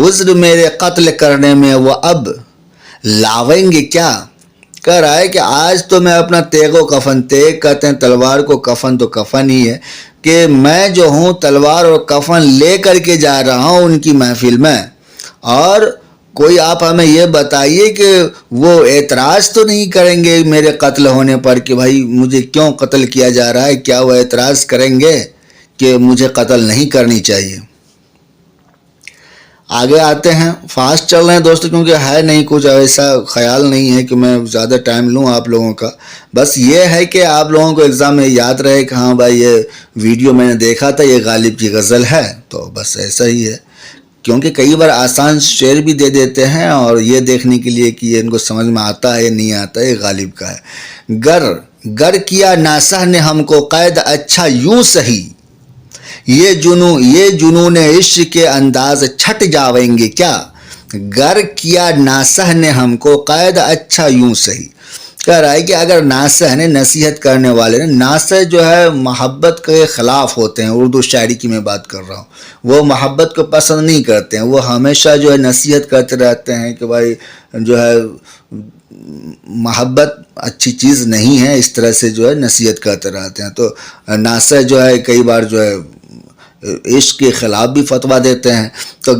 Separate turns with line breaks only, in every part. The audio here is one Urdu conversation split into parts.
عذر میرے قتل کرنے میں وہ اب لاویں گے کیا. کہہ رہا ہے کہ آج تو میں اپنا تیغ و کفن، تیغ کہتے ہیں تلوار کو، کفن تو کفن ہی ہے، کہ میں جو ہوں تلوار اور کفن لے کر کے جا رہا ہوں ان کی محفل میں. اور کوئی آپ ہمیں یہ بتائیے کہ وہ اعتراض تو نہیں کریں گے میرے قتل ہونے پر کہ بھائی مجھے کیوں قتل کیا جا رہا ہے؟ کیا وہ اعتراض کریں گے کہ مجھے قتل نہیں کرنی چاہیے؟ آگے آتے ہیں، فاسٹ چل رہے ہیں دوستو کیونکہ ہے نہیں کچھ ایسا خیال نہیں ہے کہ میں زیادہ ٹائم لوں آپ لوگوں کا. بس یہ ہے کہ آپ لوگوں کو ایگزام میں یاد رہے کہ ہاں بھائی یہ ویڈیو میں نے دیکھا تھا، یہ غالب کی غزل ہے، تو بس ایسا ہی ہے. کیونکہ کئی بار آسان شعر بھی دے دیتے ہیں اور یہ دیکھنے کے لیے کہ یہ ان کو سمجھ میں آتا ہے یا نہیں آتا ہے، یہ غالب کا ہے. گر کیا ناسہ نے ہم کو قید اچھا یوں سہی، یہ جنون عشق کے انداز چھٹ جاویں گے کیا. گر کیا ناسہ نے ہم کو قید اچھا یوں سہی. کہہ رہا ہے کہ اگر ناصح نے، نصیحت کرنے والے نے، ناصح جو ہے محبت کے خلاف ہوتے ہیں، اردو شاعری کی میں بات کر رہا ہوں، وہ محبت کو پسند نہیں کرتے ہیں، وہ ہمیشہ جو ہے نصیحت کرتے رہتے ہیں کہ بھائی جو ہے محبت اچھی چیز نہیں ہے، اس طرح سے جو ہے نصیحت کرتے رہتے ہیں. تو ناصح جو ہے کئی بار جو ہے عشق کے خلاف بھی فتویٰ دیتے ہیں. تو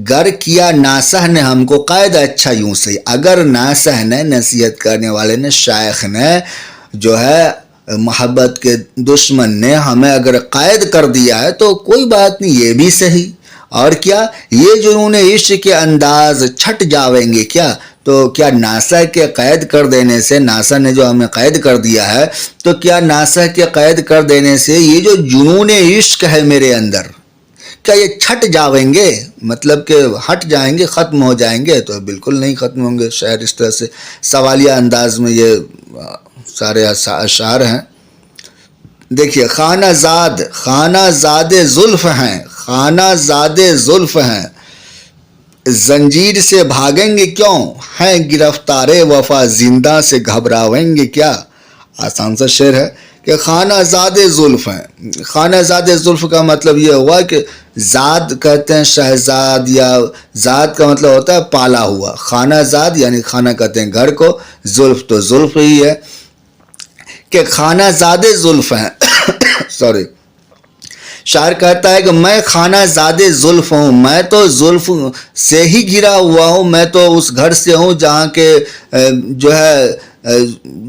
گر کیا ناصح نے ہم کو قید اچھا یوں سے، اگر ناصح نے، نصیحت کرنے والے نے، شیخ نے جو ہے محبت کے دشمن نے ہمیں اگر قید کر دیا ہے تو کوئی بات نہیں، یہ بھی صحیح. اور کیا، یہ جنون عشق کے انداز چھٹ جاویں گے کیا. تو کیا ناصح کے قید کر دینے سے، ناصح نے جو ہمیں قید کر دیا ہے، تو کیا ناصح کے قید کر دینے سے یہ جو جنون عشق ہے میرے اندر، کیا یہ چھٹ جاویں گے؟ مطلب کہ ہٹ جائیں گے، ختم ہو جائیں گے؟ تو بالکل نہیں ختم ہوں گے. شاعر اس طرح سے سوالیہ انداز میں یہ سارے اشعار ہیں. دیکھیے، خانہ زاد زلف ہیں، خانہ زاد زلف ہیں، زنجیر سے بھاگیں گے کیوں، ہیں گرفتار وفا زندہ سے گھبراویں گے کیا. آسان سا شعر ہے کہ خانہ زاد زلف ہیں. خانہ زاد زلف کا مطلب یہ ہوا کہ زاد کہتے ہیں شہزاد، یا زاد کا مطلب ہوتا ہے پالا ہوا. خانہ زاد یعنی خانہ کہتے ہیں گھر کو، زلف تو زلف ہی ہے کہ خانہ زاد زلف ہیں. سوری، شاعر کہتا ہے کہ میں خانہ زاد زلف ہوں، میں تو زلف سے ہی گرا ہوا ہوں، میں تو اس گھر سے ہوں جہاں کے جو ہے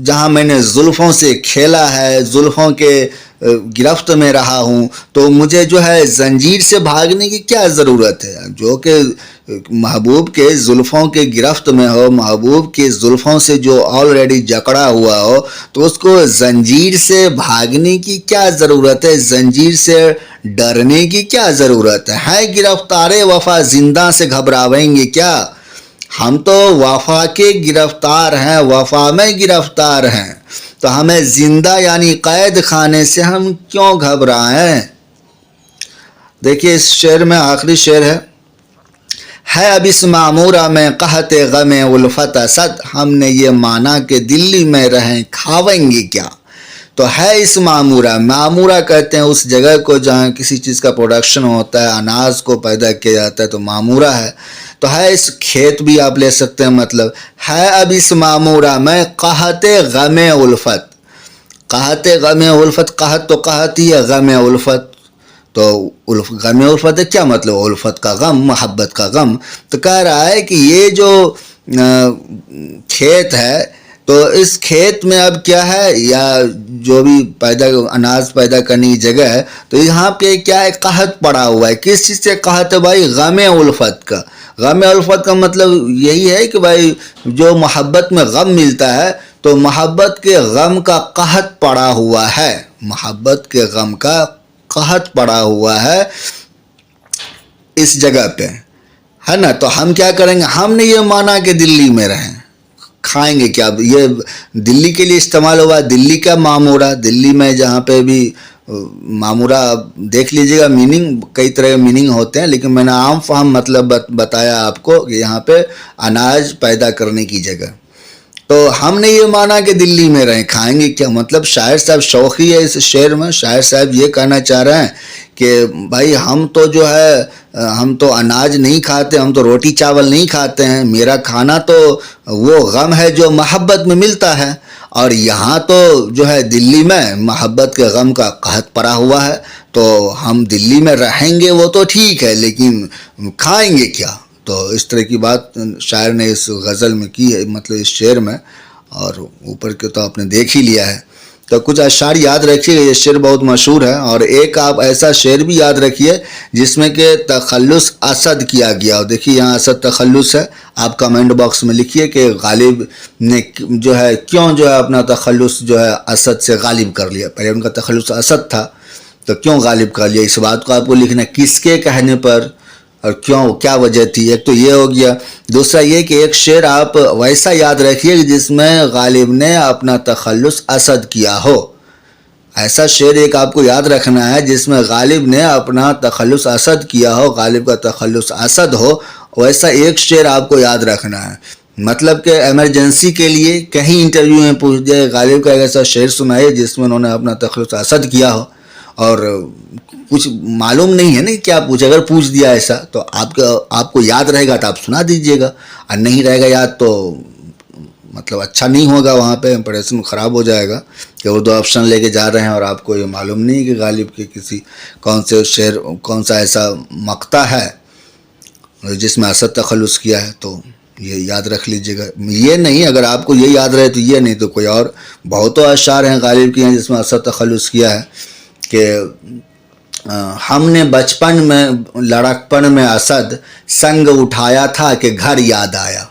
جہاں میں نے زلفوں سے کھیلا ہے، زلفوں کے گرفت میں رہا ہوں، تو مجھے جو ہے زنجیر سے بھاگنے کی کیا ضرورت ہے. جو کہ محبوب کے زلفوں کے گرفت میں ہو، محبوب کے زلفوں سے جو آلریڈی جکڑا ہوا ہو، تو اس کو زنجیر سے بھاگنے کی کیا ضرورت ہے، زنجیر سے ڈرنے کی کیا ضرورت ہے. ہے گرفتار وفا زندہ سے گھبراویں گے کیا. ہم تو وفا کے گرفتار ہیں، وفا میں گرفتار ہیں، تو ہمیں زندہ یعنی قید خانے سے ہم کیوں گھبرائیں. دیکھیے اس شعر میں آخری شعر ہے اب اس معمورہ میں قحط غم الفت اسد، ہم نے یہ مانا کہ دلی میں رہیں کھاویں گے کیا. تو ہے اس معمورہ، معمورہ کہتے ہیں اس جگہ کو جہاں کسی چیز کا پروڈکشن ہوتا ہے، اناج کو پیدا کیا جاتا ہے، تو معمورہ ہے. تو ہے اس کھیت بھی آپ لے سکتے ہیں، مطلب ہے اب اس معمورہ میں قحط غم الفت. قحط غم الفت، قحط تو قحط ہی ہے، غم الفت تو غم الفت ہے. کیا مطلب؟ الفت کا غم، محبت کا غم. تو کہہ رہا ہے کہ یہ جو کھیت ہے، تو اس کھیت میں اب کیا ہے، یا جو بھی اناج پیدا کرنے کی جگہ ہے، تو یہاں پہ کیا ہے، قحط پڑا ہوا ہے. کس چیز سے قحط ہے بھائی؟ غم الفت کا. غم الفت کا مطلب یہی ہے کہ بھائی جو محبت میں غم ملتا ہے، تو محبت کے غم کا قحط پڑا ہوا ہے، محبت کے غم کا قحط پڑا ہوا ہے اس جگہ پہ، ہے نا. تو ہم کیا کریں گے؟ ہم نے یہ مانا کہ دلی میں رہیں، کھائیں گے کیا. یہ دلی کے لیے استعمال ہوا، دلی کا معمورہ. دلی میں جہاں پہ بھی معمورہ دیکھ لیجئے گا، میننگ کئی طرح کے میننگ ہوتے ہیں، لیکن میں نے عام فہم مطلب بتایا آپ کو کہ یہاں پہ اناج پیدا کرنے کی جگہ. تو ہم نے یہ مانا کہ دلی میں رہیں، کھائیں گے کیا؟ مطلب شاعر صاحب شوخی ہے اس شعر میں. شاعر صاحب یہ کہنا چاہ رہے ہیں کہ بھائی ہم تو جو ہے ہم تو اناج نہیں کھاتے، ہم تو روٹی چاول نہیں کھاتے ہیں، میرا کھانا تو وہ غم ہے جو محبت میں ملتا ہے، اور یہاں تو جو ہے دلی میں محبت کے غم کا قحط پڑا ہوا ہے، تو ہم دلی میں رہیں گے وہ تو ٹھیک ہے لیکن کھائیں گے کیا؟ تو اس طرح کی بات شاعر نے اس غزل میں کی ہے، مطلب اس شعر میں. اور اوپر کے تو آپ نے دیکھ ہی لیا ہے. تو کچھ اشعار یاد رکھیے، یہ شعر بہت مشہور ہے. اور ایک آپ ایسا شعر بھی یاد رکھیے جس میں کہ تخلص اسد کیا گیا. اور دیکھیے یہاں اسد تخلص ہے، آپ کمنٹ باکس میں لکھیے کہ غالب نے جو ہے کیوں جو ہے اپنا تخلص جو ہے اسد سے غالب کر لیا. پہلے ان کا تخلص اسد تھا تو کیوں غالب کر لیا، اس بات کو آپ کو لکھنا ہے، کس کے کہنے پر اور کیوں، کیا وجہ تھی. ایک تو یہ ہو گیا. دوسرا یہ کہ ایک شعر آپ ویسا یاد رکھیے جس میں غالب نے اپنا تخلص اسد کیا ہو. ایسا شعر ایک آپ کو یاد رکھنا ہے جس میں غالب نے اپنا تخلص اسد کیا ہو، غالب کا تخلص اسد ہو، ویسا ایک شعر آپ کو یاد رکھنا ہے. مطلب کہ ایمرجنسی کے لیے کہیں انٹرویو میں پوچھ جائے غالب کا ایک ایسا شعر سنائے جس میں انہوں نے اپنا تخلص اسد کیا ہو، اور کچھ معلوم نہیں ہے نا کیا پوچھے. اگر پوچھ دیا ایسا تو آپ کو یاد رہے گا تو آپ سنا دیجئے گا، اور نہیں رہے گا یاد تو مطلب اچھا نہیں ہوگا، وہاں پہ امپریشن خراب ہو جائے گا کہ وہ 2 آپشن لے کے جا رہے ہیں اور آپ کو یہ معلوم نہیں کہ غالب کے کسی کون سے شعر، کون سا ایسا مقطع ہے جس میں اسد تخلص کیا ہے. تو یہ یاد رکھ لیجئے گا. یہ نہیں، اگر آپ کو یہ یاد رہے تو یہ نہیں تو کوئی اور بہتوں اشعار ہیں غالب کے ہیں جس میں اسد تخلص کیا ہے کہ ہم نے بچپن میں لڑکپن میں اسد سنگ اٹھایا تھا کہ گھر یاد آیا.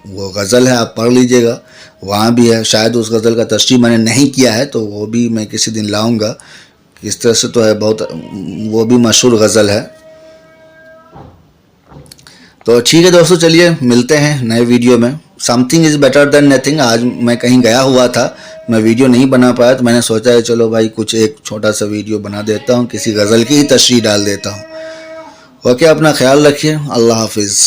وہ غزل ہے، آپ پڑھ لیجئے گا، وہاں بھی ہے. شاید اس غزل کا تشریح میں نے نہیں کیا ہے تو وہ بھی میں کسی دن لاؤں گا. اس طرح سے تو ہے، بہت وہ بھی مشہور غزل ہے. تو ٹھیک ہے دوستو، چلیے ملتے ہیں نئے ویڈیو میں. Some thing is better than nothing. آج میں کہیں گیا ہوا تھا، میں ویڈیو نہیں بنا پایا تو میں نے سوچا ہے چلو بھائی کچھ ایک چھوٹا سا ویڈیو بنا دیتا ہوں، کسی غزل کی ہی تشریح ڈال دیتا ہوں. اوکے، اپنا خیال رکھیے. اللہ حافظ.